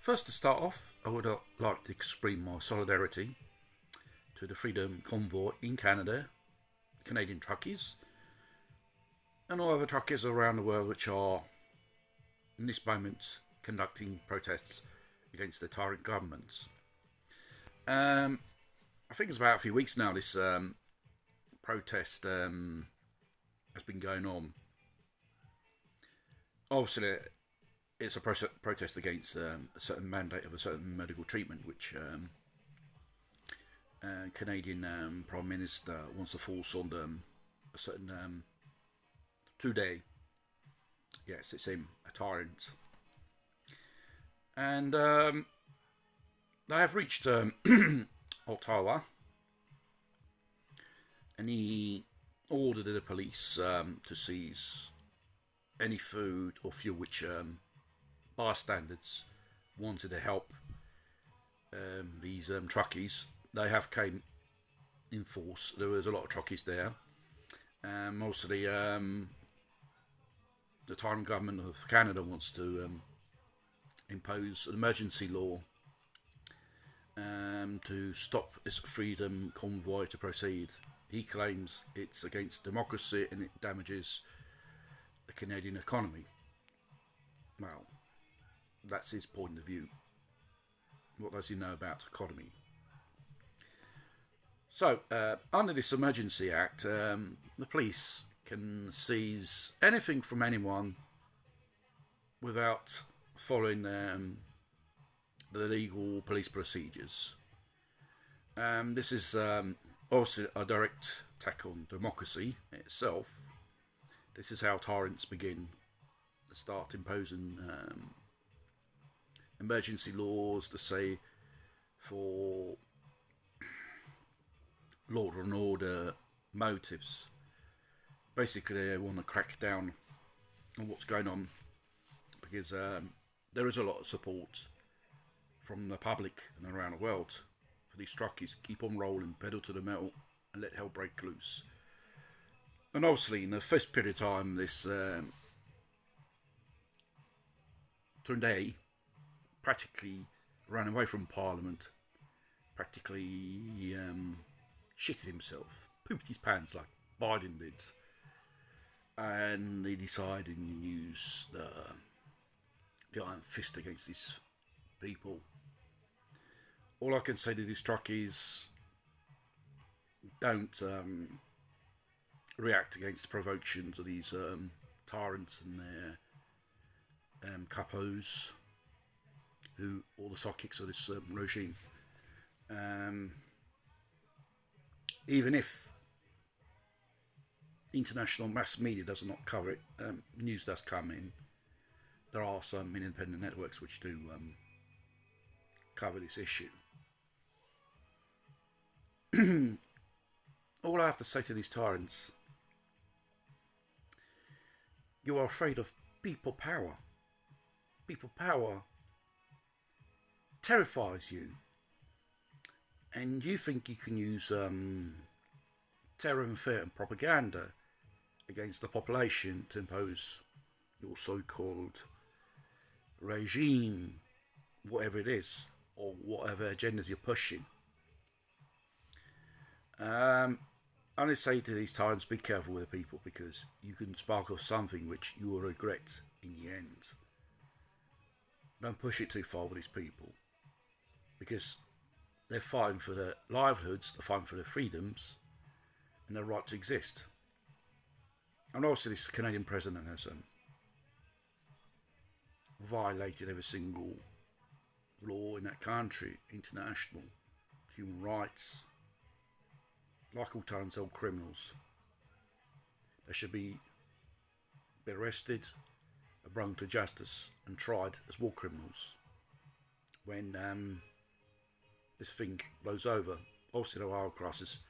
First, to start off, I would like to express my solidarity to the Freedom Convoy in Canada, Canadian truckies, and all other truckies around the world which are, in this moment, conducting protests against the tyrant governments. I think it's about a few weeks now this protest has been going on. Obviously, it's a protest against a certain mandate of a certain medical treatment, which Canadian Prime Minister wants to force on a certain today. Yes, it's him, a tyrant. And they have reached Ottawa, and he ordered the police to seize any food or fuel which bystanders wanted to help these truckies. They have came in force. There was a lot of truckies there. Mostly the tyrant government of Canada wants to impose an emergency law to stop this freedom convoy to proceed. He claims it's against democracy and it damages the Canadian economy. Well, that's his point of view. What does he know about economy? So, under this Emergency Act, the police can seize anything from anyone without following the legal police procedures. This is obviously a direct attack on democracy itself. This is how tyrants begin to start imposing emergency laws to say for law and order motives. Basically, they want to crack down on what's going on because there is a lot of support from the public and around the world for these truckies. Keep on rolling, pedal to the metal, and let hell break loose. And obviously, in the first period of time, this Tunde practically ran away from Parliament, practically shitted himself, pooped his pants like Biden did, and he decided to use the iron fist against these people. All I can say to these truckies, don't react against the provocations of these tyrants and their capos, who all the sidekicks of this regime. Even if international mass media does not cover it, news does come in. There are some independent networks which do cover this issue. All I have to say to these tyrants, you are afraid of people power. People power terrifies you. And you think you can use terror and fear and propaganda against the population to impose your so-called regime, whatever it is, or whatever agendas you're pushing. I only say to these tyrants, be careful with the people, because you can spark off something which you will regret in the end. Don't push it too far with these people, because they're fighting for their livelihoods, they're fighting for their freedoms, and their right to exist. And also, this Canadian president has violated every single law in that country, international, human rights. Like all tyrants, all criminals. They should be arrested, brought to justice, and tried as war criminals. When this thing blows over, obviously there are crises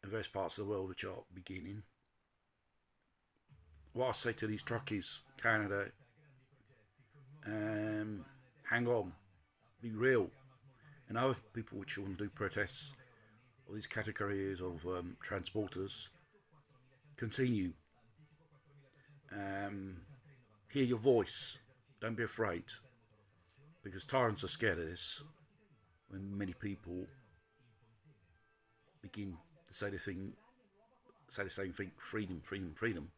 in various parts of the world which are beginning. What I say to these truckies, Canada, hang on, be real, and other people which want to do protests, or these categories of transporters, continue. Hear your voice, don't be afraid. because tyrants are scared of this. When many people begin to say the same thing, freedom, freedom, freedom,